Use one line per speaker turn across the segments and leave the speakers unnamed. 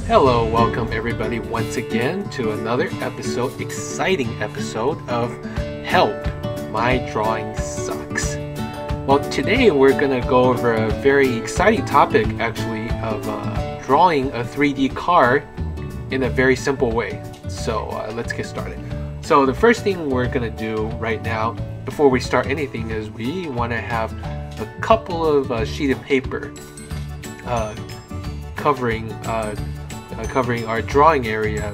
Hello, welcome everybody once again to another exciting episode of Help, My Drawing Sucks. Well, today we're going to go over a very exciting topic actually of drawing a 3D car in a very simple way. So let's get started. So the first thing we're going to do right now before we start anything is we want to have a couple of sheet of paper covering our drawing area.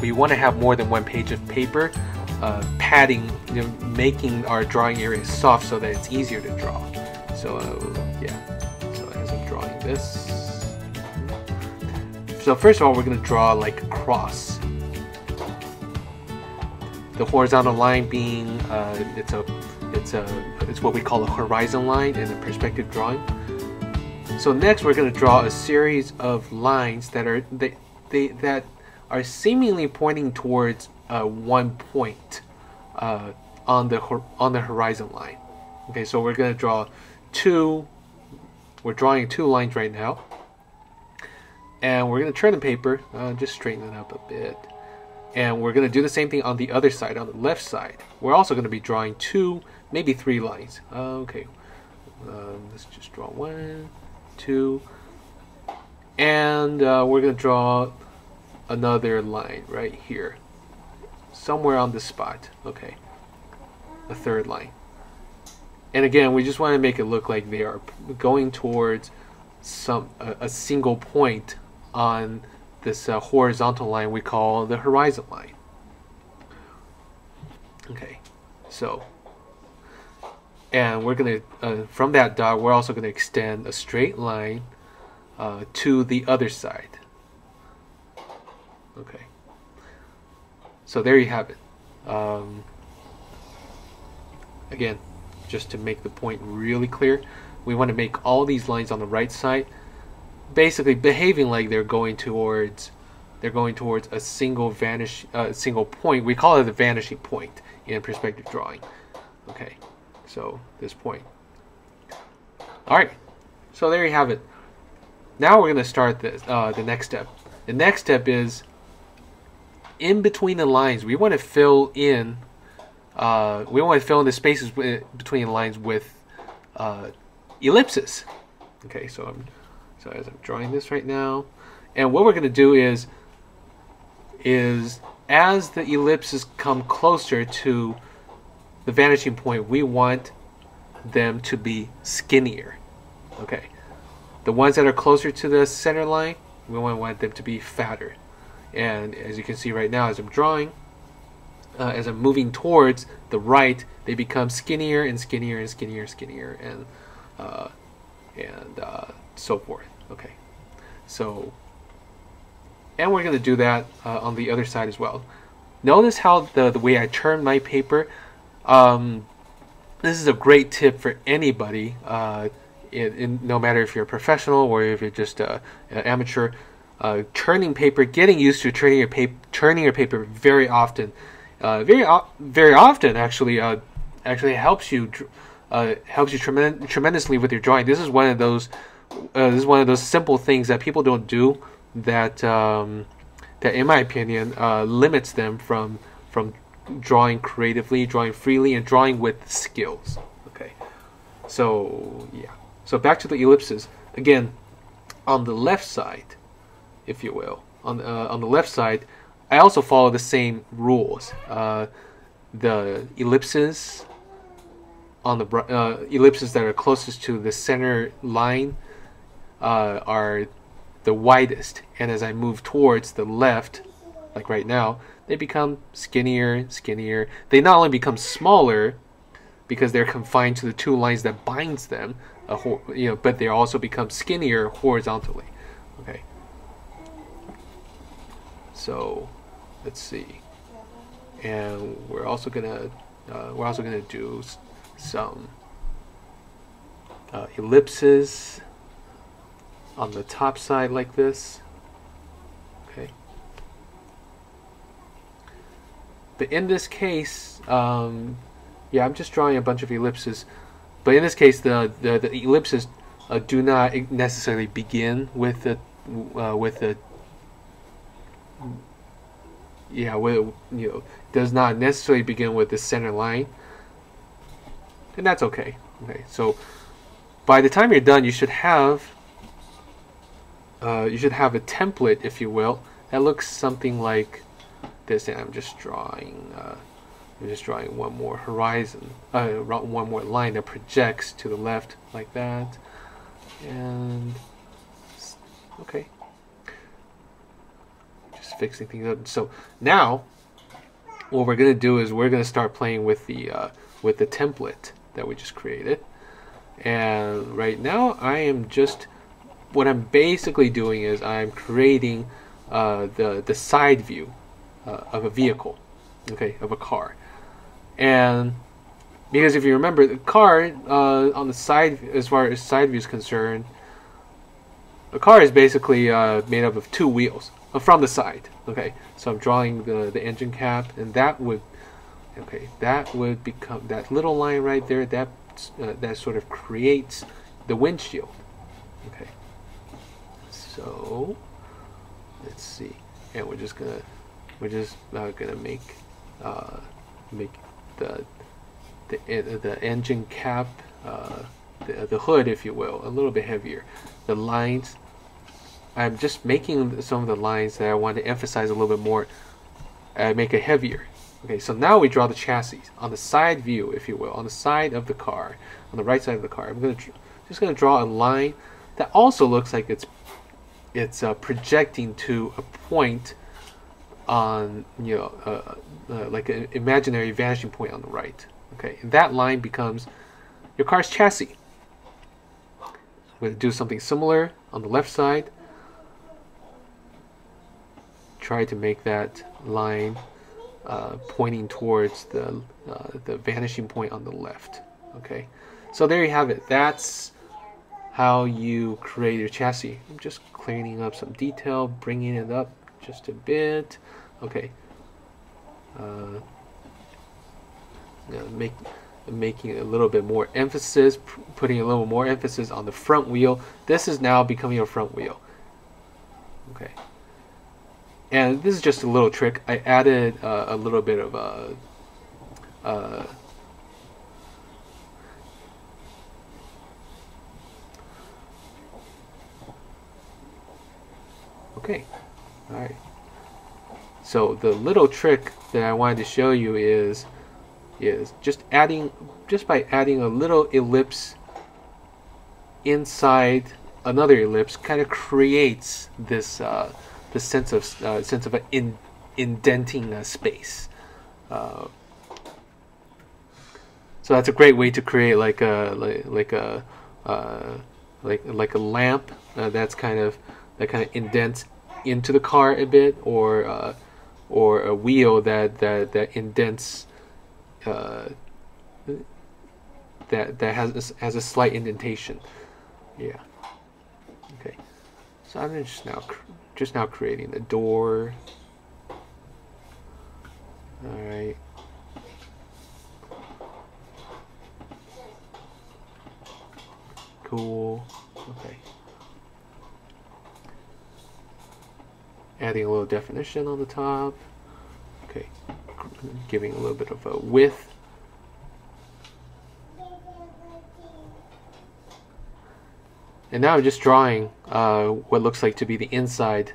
We want to have more than one page of paper, padding, making our drawing area soft so that it's easier to draw. So yeah, so as I'm drawing this, so first of all we're going to draw like a cross. The horizontal line being it's what we call a horizon line in a perspective drawing. So next we're going to draw a series of lines that are seemingly pointing towards one point on the horizon line. Okay, so we're going to draw we're drawing two lines right now, and we're going to turn the paper, just straighten it up a bit, and we're going to do the same thing on the other side, on the left side. We're also going to be drawing two, maybe three lines. Okay, let's just draw one, two, and we're going to draw another line right here, somewhere on this spot. Okay, a third line. And again, we just want to make it look like they are going towards a single point on this horizontal line we call the horizon line. Okay, so, and we're going to, from that dot, we're also going to extend a straight line to the other side. Okay, so there you have it. Again, just to make the point really clear, we want to make all these lines on the right side basically behaving like they're going towards a single single point. We call it the vanishing point in perspective drawing. Okay, so this point. Alright, so there you have it. Now we're going to start the next step. The next step is, in between the lines, we want to fill in the spaces between the lines with ellipses. Okay, so as I'm drawing this right now, and what we're going to do is as the ellipses come closer to the vanishing point, we want them to be skinnier. Okay, the ones that are closer to the center line, we want them to be fatter. And as you can see right now, as I'm drawing, as I'm moving towards the right, they become skinnier and skinnier and skinnier and skinnier, and so forth. Okay, so, and we're going to do that on the other side as well. Notice how the way I turn my paper. This is a great tip for anybody, no matter if you're a professional or if you're just an amateur. Turning paper, getting used to turning your paper very often, very often actually helps you tremendously with your drawing. This is one of those simple things that people don't do that in my opinion limits them from drawing creatively, drawing freely, and drawing with skills. Okay, so yeah, so back to the ellipses again. On the left side, if you will, on the left side, I also follow the same rules. The ellipses on the ellipses that are closest to the center line are the widest, and as I move towards the left, like right now, they become skinnier, skinnier. They not only become smaller because they're confined to the two lines that binds them, but they also become skinnier horizontally. Okay. So let's see, and we're also gonna do some ellipses on the top side like this. Okay, but in this case, yeah, I'm just drawing a bunch of ellipses, but in this case the ellipses do not necessarily begin with the does not necessarily begin with the center line, and that's okay. Okay, so by the time you're done, you should have a template, if you will, that looks something like this. And I'm just drawing one more horizon, one more line that projects to the left like that, and okay, just fixing things up. So now, what we're gonna do is we're gonna start playing with the template that we just created. And right now, what I'm basically doing is I'm creating the side view of a vehicle, okay, of a car. And because if you remember, the car on the side, as far as side view is concerned, a car is basically made up of two wheels from the side. Okay, so I'm drawing the engine cap, and that would become that little line right there. That sort of creates the windshield. Okay, so let's see, and we're just gonna make the engine cap, the hood, if you will, a little bit heavier. The lines, I'm just making some of the lines that I want to emphasize a little bit more, make it heavier. Okay, so now we draw the chassis on the side view, if you will, on the side of the car, on the right side of the car. I'm just going to draw a line that also looks like it's projecting to a point on, like an imaginary vanishing point on the right. Okay, and that line becomes your car's chassis. I'm going to do something similar on the left side. Try to make that line pointing towards the vanishing point on the left. Okay, so there you have it. That's how you create your chassis. I'm just cleaning up some detail, bringing it up just a bit. Okay, making a little bit more emphasis, putting a little more emphasis on the front wheel. This is now becoming a front wheel. Okay. And this is just a little trick. I added a little bit of okay, all right. So the little trick that I wanted to show you is just by adding a little ellipse inside another ellipse, kind of creates this. The sense of an indenting space. So that's a great way to create like a lamp that kind of indents into the car a bit, or a wheel that indents that has a slight indentation. Yeah. Okay. So I'm just now creating the door. All right. Cool. Okay. Adding a little definition on the top. Okay. Giving a little bit of a width. And now I'm just drawing what looks like to be the inside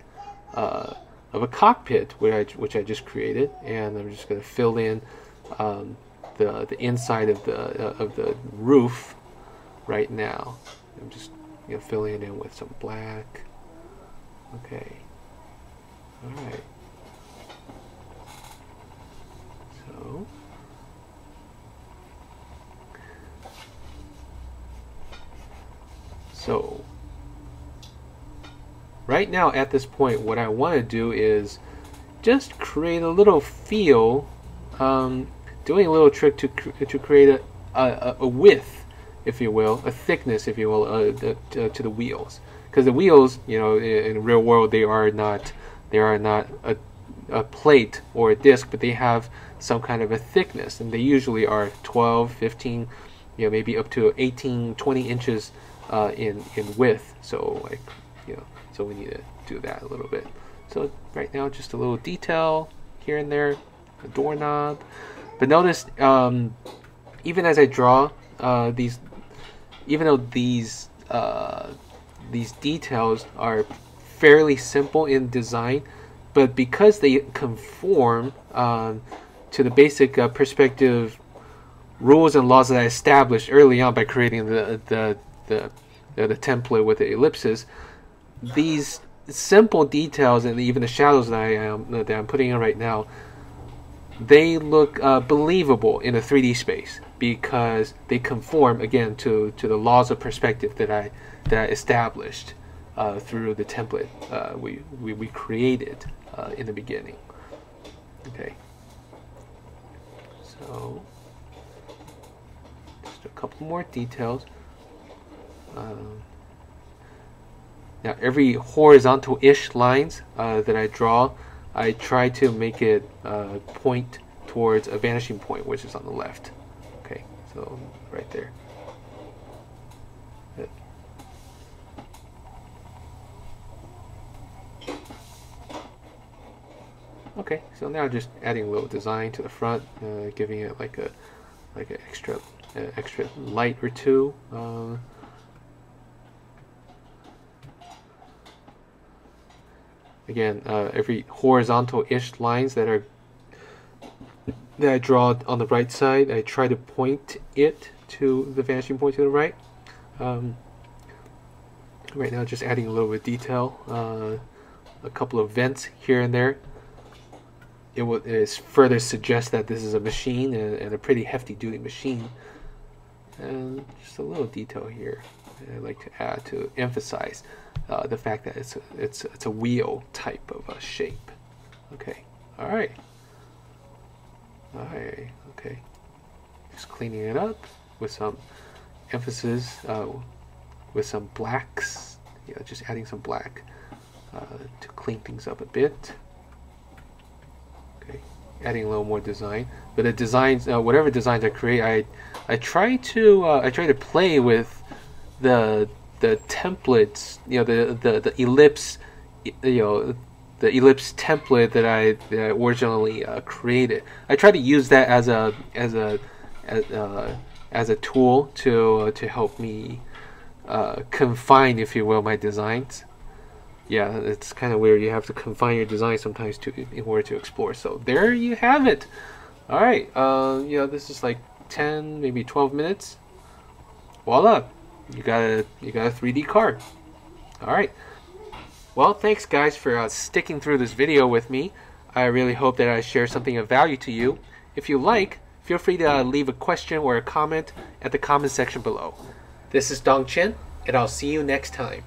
of a cockpit, which I just created, and I'm just going to fill in the inside of the roof right now. I'm just filling it in with some black. Okay. All right. So right now at this point, what I want to do is just create a little feel, doing a little trick to create a width, if you will, a thickness, if you will, to the wheels. Because the wheels, in the real world, they are not a plate or a disc, but they have some kind of a thickness, and they usually are 12, 15, maybe up to 18, 20 inches in width. So like, so we need to do that a little bit. So right now, just a little detail here and there, a doorknob. But notice, even as I draw these, even though these details are fairly simple in design, but because they conform to the basic perspective rules and laws that I established early on by creating the template with the ellipses, these simple details and even the shadows that I'm putting in right now, they look believable in a 3D space because they conform again to the laws of perspective that I established through the template we created in the beginning. Okay, so just a couple more details. Now every horizontal-ish lines that I draw, I try to make it point towards a vanishing point, which is on the left. Okay, so right there. Good. Okay, so now just adding a little design to the front, giving it like an extra light or two. Again, every horizontal-ish lines that I draw on the right side, I try to point it to the vanishing point to the right. Right now, just adding a little bit of detail, a couple of vents here and there. It further suggests that this is a machine and a pretty hefty-duty machine. And just a little detail here I'd like to add to emphasize the fact that it's a wheel type of a shape. Okay, all right, okay. Just cleaning it up with some emphasis, with some blacks. Yeah, just adding some black to clean things up a bit. Okay, adding a little more design. But the designs, whatever designs I create, I try to play with the templates, the ellipse, the ellipse template that I originally created. I try to use that as a tool to help me confine, if you will, my designs. Yeah, it's kind of weird. You have to confine your design sometimes in order to explore. So there you have it. All right, this is like 10, maybe 12 minutes. Voila. You got a 3D card. All right. Well, thanks guys for sticking through this video with me. I really hope that I share something of value to you. If you like, feel free to leave a question or a comment at the comment section below. This is Dong Chen, and I'll see you next time.